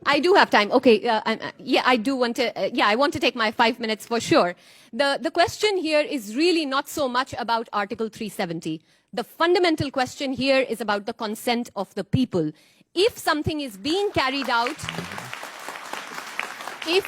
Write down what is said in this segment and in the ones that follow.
I do have time. Okay. Yeah, I do want to. I want to take my 5 minutes for sure. The question here is really not so much about Article 370. The fundamental question here is about the consent of the people. If something is being carried out, if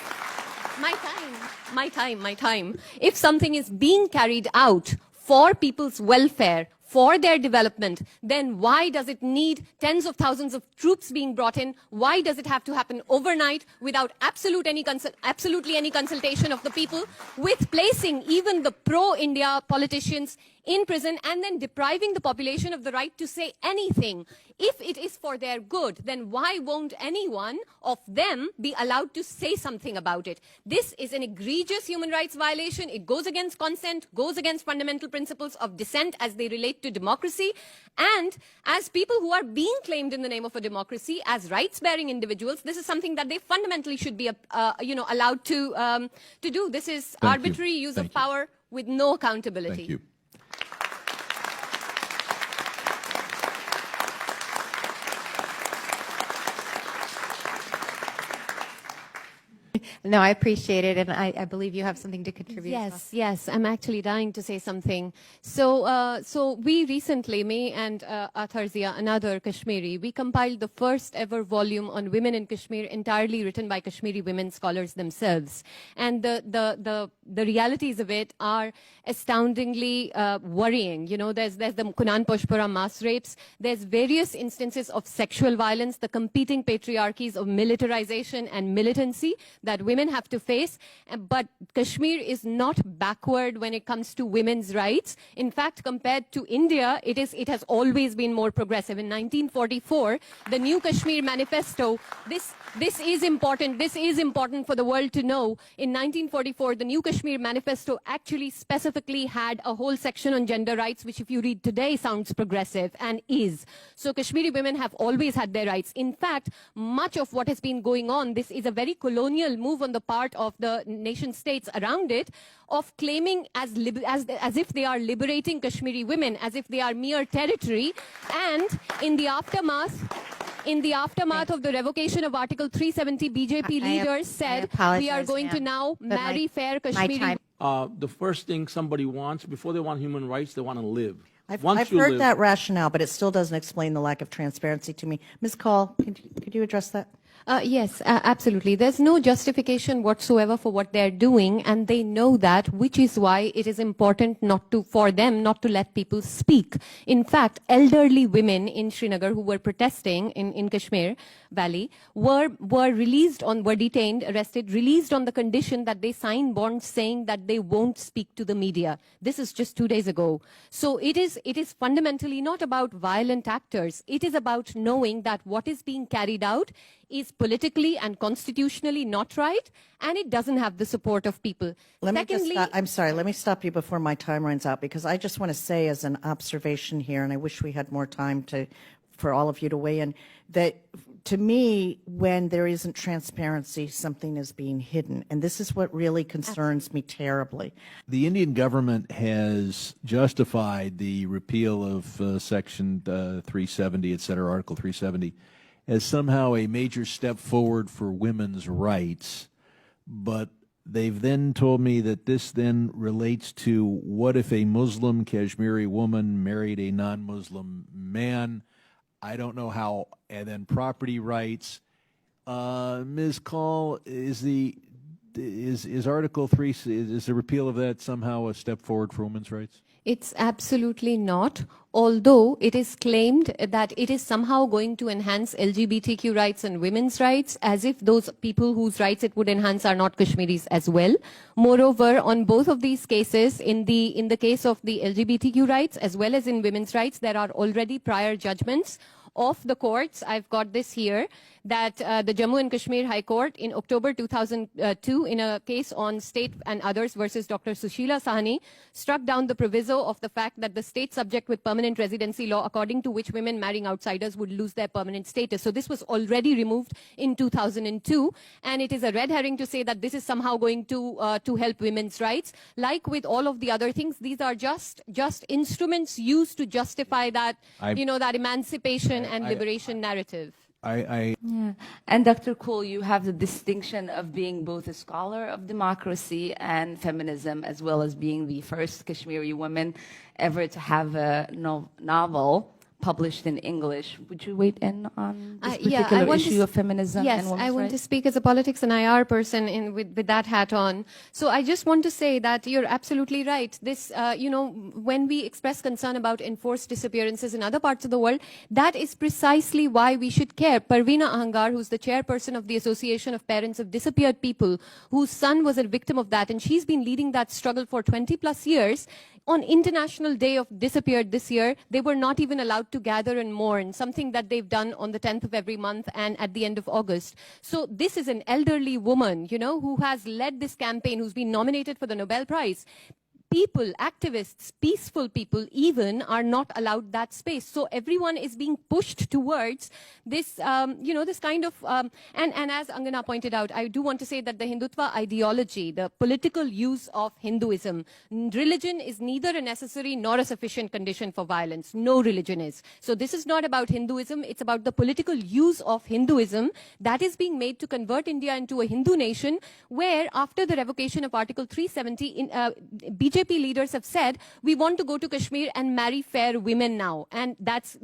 my time. If something is being carried out for people's welfare, for their development, then why does it need tens of thousands of troops being brought in? Why does it have to happen overnight without absolutely any consultation of the people, with placing even the pro-India politicians in prison and then depriving the population of the right to say anything? If it is for their good, then why won't anyone of them be allowed to say something about it? This is an egregious human rights violation. It goes against consent, goes against fundamental principles of dissent as they relate to democracy. And as people who are being claimed in the name of a democracy as rights-bearing individuals, this is something that they fundamentally should be allowed to do. This is arbitrary use of power with no accountability. Thank you. No, I appreciate it, and I believe you have something to contribute. Yes, I'm actually dying to say something. So we recently, me and Atharzia, another Kashmiri, we compiled the first ever volume on women in Kashmir, entirely written by Kashmiri women scholars themselves. And the realities of it are astoundingly worrying. You know, there's the Kunan Poshpura mass rapes. There's various instances of sexual violence, the competing patriarchies of militarization and militancy that women have to face. But Kashmir is not backward when it comes to women's rights. In fact, compared to India, it has always been more progressive. In 1944, the New Kashmir Manifesto, this is important. This is important for the world to know. In 1944, the New Kashmir Manifesto actually specifically had a whole section on gender rights, which if you read today sounds progressive, and is. So Kashmiri women have always had their rights. In fact, much of what has been going on, this is a very colonial move on the part of the nation states around it, of claiming as if they are liberating Kashmiri women, as if they are mere territory. And in the aftermath of the revocation of Article 370, BJP leaders said, we are going to now marry fair Kashmiri. The first thing somebody wants, before they want human rights, they want to live. I've heard that rationale, but it still doesn't explain the lack of transparency to me. Ms. Kaul, could you address that? Yes, absolutely. There's no justification whatsoever for what they're doing, and they know that, which is why it is important for them not to let people speak. In fact, elderly women in Srinagar who were protesting in Kashmir Valley were detained, arrested, released on the condition that they sign bonds saying that they won't speak to the media. This is just 2 days ago. So it is fundamentally not about violent actors. It is about knowing that what is being carried out is politically and constitutionally not right, and it doesn't have the support of people. I'm sorry, let me stop you before my time runs out, because I just want to say as an observation here, and I wish we had more time for all of you to weigh in, that to me, when there isn't transparency, something is being hidden. And this is what really concerns me terribly. The Indian government has justified the repeal of Section 370, et cetera, Article 370, as somehow a major step forward for women's rights. But they've then told me that this then relates to what if a Muslim Kashmiri woman married a non-Muslim man? I don't know how. And then property rights. Ms. Kaul, is Article 3, is the repeal of that somehow a step forward for women's rights? It's absolutely not, although it is claimed that it is somehow going to enhance LGBTQ rights and women's rights, as if those people whose rights it would enhance are not Kashmiris as well. Moreover, on both of these cases, in the case of the LGBTQ rights as well as in women's rights, there are already prior judgments of the courts. I've got this here, that the Jammu and Kashmir High Court in October 2002, in a case on State and Others versus Dr. Sushila Sahni, struck down the proviso of the fact that the state subject with permanent residency law, according to which women marrying outsiders would lose their permanent status. So this was already removed in 2002, and it is a red herring to say that this is somehow going to help women's rights. Like with all of the other things, these are just instruments used to justify that, that emancipation and liberation narrative. Yeah. And Dr. Kool, you have the distinction of being both a scholar of democracy and feminism, as well as being the first Kashmiri woman ever to have a novel published in English. Would you weigh in on this particular issue of feminism yes, and women's I want rights? to speak as a politics and IR person with that hat on. So I just want to say that you're absolutely right. This, when we express concern about enforced disappearances in other parts of the world, that is precisely why we should care. Parveena Ahangar, who's the chairperson of the Association of Parents of Disappeared People, whose son was a victim of that, and she's been leading that struggle for 20 plus years. On International Day of Disappeared this year, they were not even allowed to gather and mourn, something that they've done on the 10th of every month and at the end of August. So this is an elderly woman, who has led this campaign, who's been nominated for the Nobel Prize. People, activists, peaceful people even are not allowed that space. So everyone is being pushed towards this, this kind of, and as Angana pointed out, I do want to say that the Hindutva ideology, the political use of Hinduism, religion is neither a necessary nor a sufficient condition for violence. No religion is. So this is not about Hinduism. It's about the political use of Hinduism that is being made to convert India into a Hindu nation, where after the revocation of Article 370, BJP leaders have said, we want to go to Kashmir and marry fair women now. And that's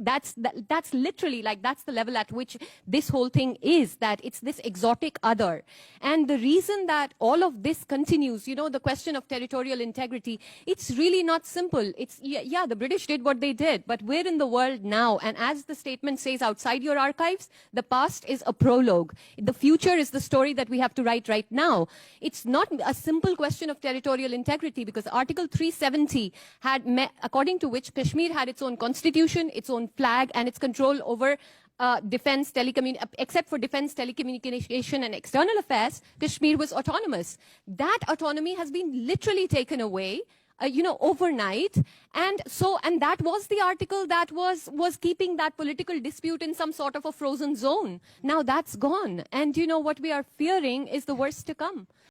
literally, like, that's the level at which this whole thing is, that it's this exotic other. And the reason that all of this continues, the question of territorial integrity, it's really not simple. It's, yeah, the British did what they did, but we're in the world now. And as the statement says, outside your archives, the past is a prologue. The future is the story that we have to write right now. It's not a simple question of territorial integrity, because Article 370 according to which Kashmir had its own constitution, its own flag, and its control over defense, except for defense, telecommunication, and external affairs, Kashmir was autonomous. That autonomy has been literally taken away, overnight. And that was the article that was keeping that political dispute in some sort of a frozen zone. Now that's gone. And what we are fearing is the worst to come.